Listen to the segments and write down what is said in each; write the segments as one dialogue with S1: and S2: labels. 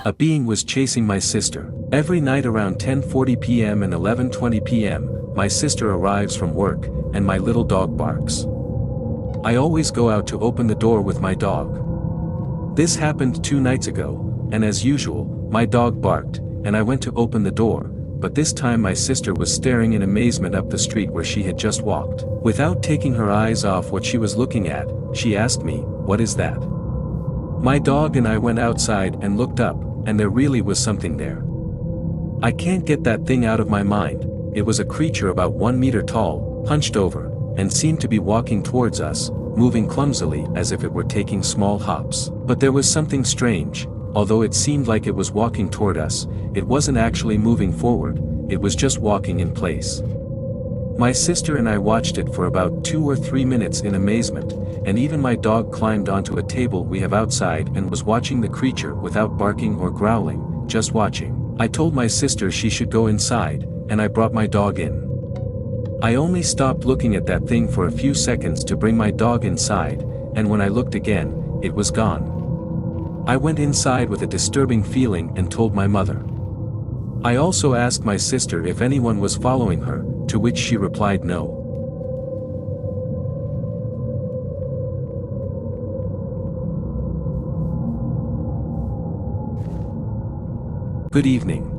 S1: A being was chasing my sister. Every night around 10:40 p.m. and 11:20 p.m., my sister arrives from work, and my little dog barks. I always go out to open the door with my dog. This happened 2 nights ago, and as usual, my dog barked, and I went to open the door, but this time my sister was staring in amazement up the street where she had just walked. Without taking her eyes off what she was looking at, she asked me, "What is that?" My dog and I went outside and looked up, and there really was something there. I can't get that thing out of my mind. It was a creature about 1 meter tall, hunched over, and seemed to be walking towards us, moving clumsily as if it were taking small hops. But there was something strange. Although it seemed like it was walking toward us, it wasn't actually moving forward, it was just walking in place. My sister and I watched it for about 2 or 3 minutes in amazement, and even my dog climbed onto a table we have outside and was watching the creature without barking or growling, just watching. I told my sister she should go inside, and I brought my dog in. I only stopped looking at that thing for a few seconds to bring my dog inside, and when I looked again, it was gone. I went inside with a disturbing feeling and told my mother. I also asked my sister if anyone was following her, to which she replied no. Good evening.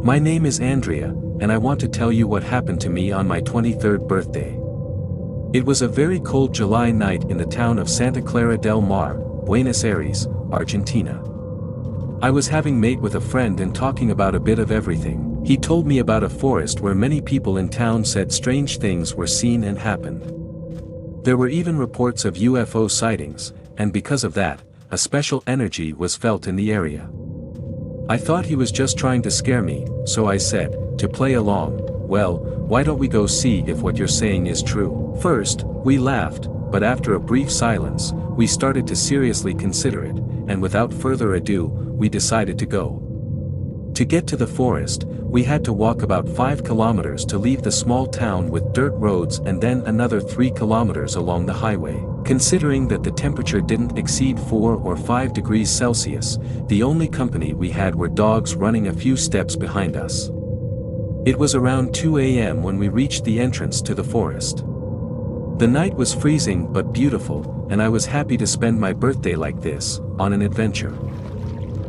S1: My name is Andrea, and I want to tell you what happened to me on my 23rd birthday. It was a very cold July night in the town of Santa Clara del Mar, Buenos Aires, Argentina. I was having mate with a friend and talking about a bit of everything. He told me about a forest where many people in town said strange things were seen and happened. There were even reports of UFO sightings, and because of that, a special energy was felt in the area. I thought he was just trying to scare me, so I said, to play along, "Well, why don't we go see if what you're saying is true?" First, we laughed, but after a brief silence, we started to seriously consider it, and without further ado, we decided to go. To get to the forest, we had to walk about 5 kilometers to leave the small town with dirt roads and then another 3 kilometers along the highway. Considering that the temperature didn't exceed 4 or 5 degrees Celsius, the only company we had were dogs running a few steps behind us. It was around 2 a.m. when we reached the entrance to the forest. The night was freezing but beautiful, and I was happy to spend my birthday like this, on an adventure.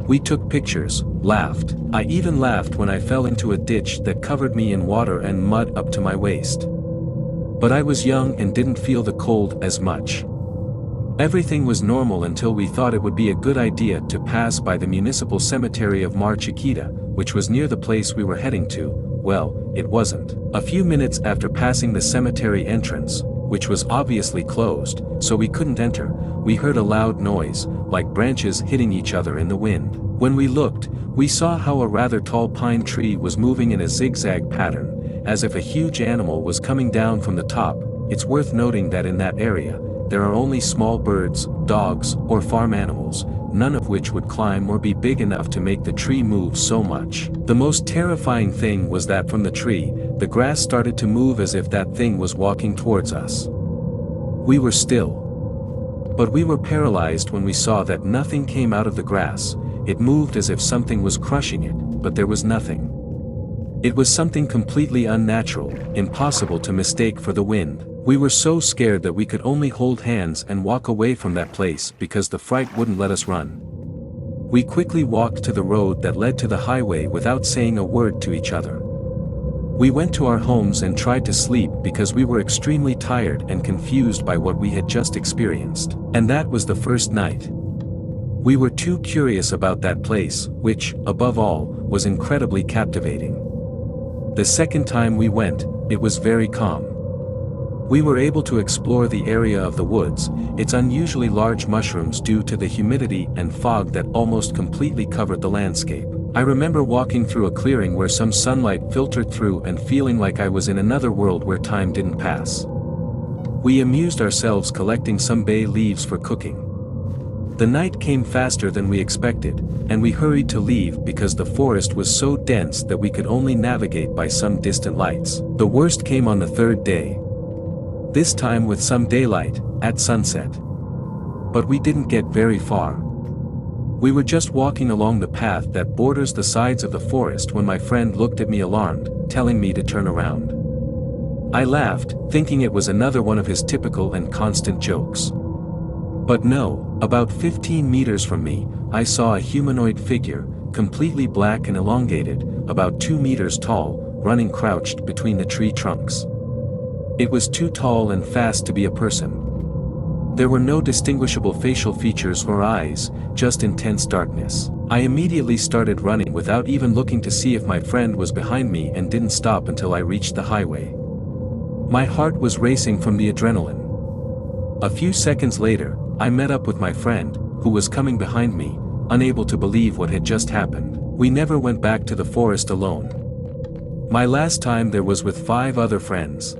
S1: We took pictures, laughed. I even laughed when I fell into a ditch that covered me in water and mud up to my waist. But I was young and didn't feel the cold as much. Everything was normal until we thought it would be a good idea to pass by the municipal cemetery of Mar Chiquita, which was near the place we were heading to. Well, it wasn't. A few minutes after passing the cemetery entrance, which was obviously closed, so we couldn't enter, we heard a loud noise, like branches hitting each other in the wind. When we looked, we saw how a rather tall pine tree was moving in a zigzag pattern, as if a huge animal was coming down from the top. It's worth noting that in that area, there are only small birds, dogs, or farm animals, none of which would climb or be big enough to make the tree move so much. The most terrifying thing was that from the tree, the grass started to move as if that thing was walking towards us. We were still. But we were paralyzed when we saw that nothing came out of the grass. It moved as if something was crushing it, but there was nothing. It was something completely unnatural, impossible to mistake for the wind. We were so scared that we could only hold hands and walk away from that place because the fright wouldn't let us run. We quickly walked to the road that led to the highway without saying a word to each other. We went to our homes and tried to sleep because we were extremely tired and confused by what we had just experienced. And that was the first night. We were too curious about that place, which, above all, was incredibly captivating. The second time we went, it was very calm. We were able to explore the area of the woods, its unusually large mushrooms due to the humidity and fog that almost completely covered the landscape. I remember walking through a clearing where some sunlight filtered through and feeling like I was in another world where time didn't pass. We amused ourselves collecting some bay leaves for cooking. The night came faster than we expected, and we hurried to leave because the forest was so dense that we could only navigate by some distant lights. The worst came on the third day. This time with some daylight, at sunset. But we didn't get very far. We were just walking along the path that borders the sides of the forest when my friend looked at me alarmed, telling me to turn around. I laughed, thinking it was another one of his typical and constant jokes. But no, about 15 meters from me, I saw a humanoid figure, completely black and elongated, about 2 meters tall, running crouched between the tree trunks. It was too tall and fast to be a person. There were no distinguishable facial features or eyes, just intense darkness. I immediately started running without even looking to see if my friend was behind me and didn't stop until I reached the highway. My heart was racing from the adrenaline. A few seconds later, I met up with my friend, who was coming behind me, unable to believe what had just happened. We never went back to the forest alone. My last time there was with 5 other friends.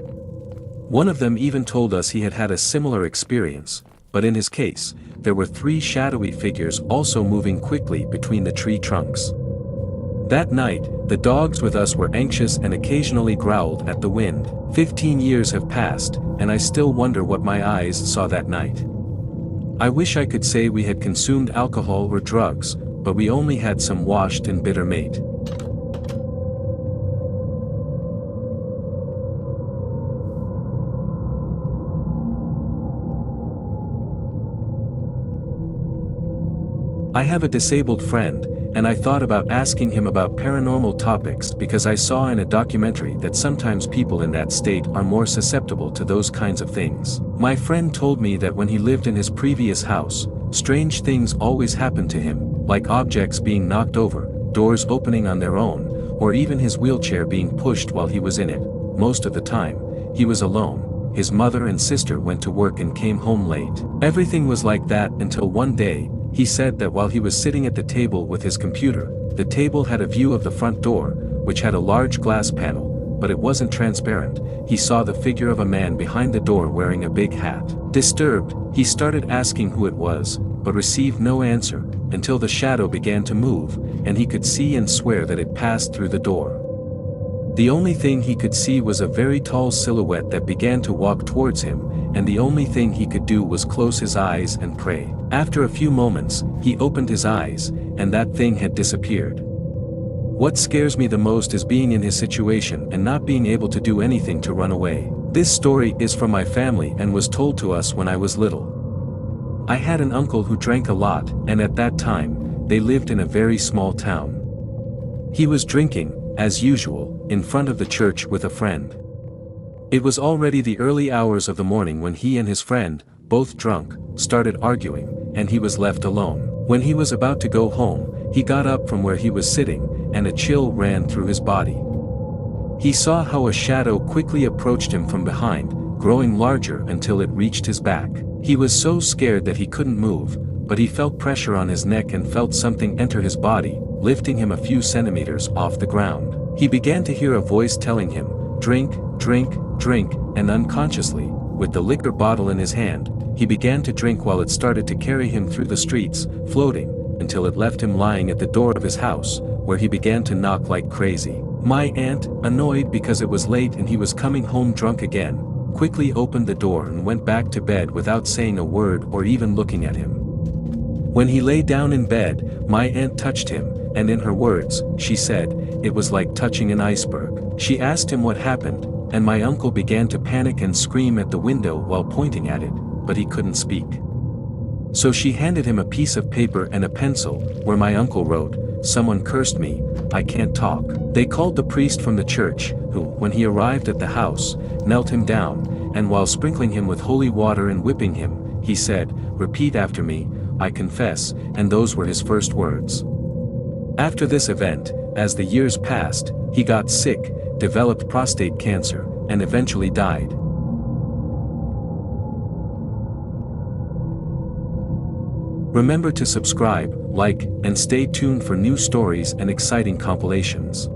S1: One of them even told us he had had a similar experience, but in his case, there were 3 shadowy figures also moving quickly between the tree trunks. That night, the dogs with us were anxious and occasionally growled at the wind. 15 years have passed, and I still wonder what my eyes saw that night. I wish I could say we had consumed alcohol or drugs, but we only had some washed and bitter mate. I have a disabled friend, and I thought about asking him about paranormal topics because I saw in a documentary that sometimes people in that state are more susceptible to those kinds of things. My friend told me that when he lived in his previous house, strange things always happened to him, like objects being knocked over, doors opening on their own, or even his wheelchair being pushed while he was in it. Most of the time, he was alone. His mother and sister went to work and came home late. Everything was like that until one day, he said that while he was sitting at the table with his computer, the table had a view of the front door, which had a large glass panel, but it wasn't transparent. He saw the figure of a man behind the door wearing a big hat. Disturbed, he started asking who it was, but received no answer, until the shadow began to move, and he could see and swear that it passed through the door. The only thing he could see was a very tall silhouette that began to walk towards him, and the only thing he could do was close his eyes and pray. After a few moments, he opened his eyes, and that thing had disappeared. What scares me the most is being in his situation and not being able to do anything to run away. This story is from my family and was told to us when I was little. I had an uncle who drank a lot, and at that time, they lived in a very small town. He was drinking, as usual, in front of the church with a friend. It was already the early hours of the morning when he and his friend, both drunk, started arguing, and he was left alone. When he was about to go home, he got up from where he was sitting, and a chill ran through his body. He saw how a shadow quickly approached him from behind, growing larger until it reached his back. He was so scared that he couldn't move, but he felt pressure on his neck and felt something enter his body, lifting him a few centimeters off the ground. He began to hear a voice telling him, "Drink, drink, drink," and unconsciously, with the liquor bottle in his hand, he began to drink while it started to carry him through the streets, floating, until it left him lying at the door of his house, where he began to knock like crazy. My aunt, annoyed because it was late and he was coming home drunk again, quickly opened the door and went back to bed without saying a word or even looking at him. When he lay down in bed, my aunt touched him, and in her words, she said, it was like touching an iceberg. She asked him what happened, and my uncle began to panic and scream at the window while pointing at it, but he couldn't speak. So she handed him a piece of paper and a pencil, where my uncle wrote, "Someone cursed me, I can't talk." They called the priest from the church, who, when he arrived at the house, knelt him down, and while sprinkling him with holy water and whipping him, he said, "Repeat after me, I confess," and those were his first words. After this event, as the years passed, he got sick, developed prostate cancer, and eventually died. Remember to subscribe, like, and stay tuned for new stories and exciting compilations.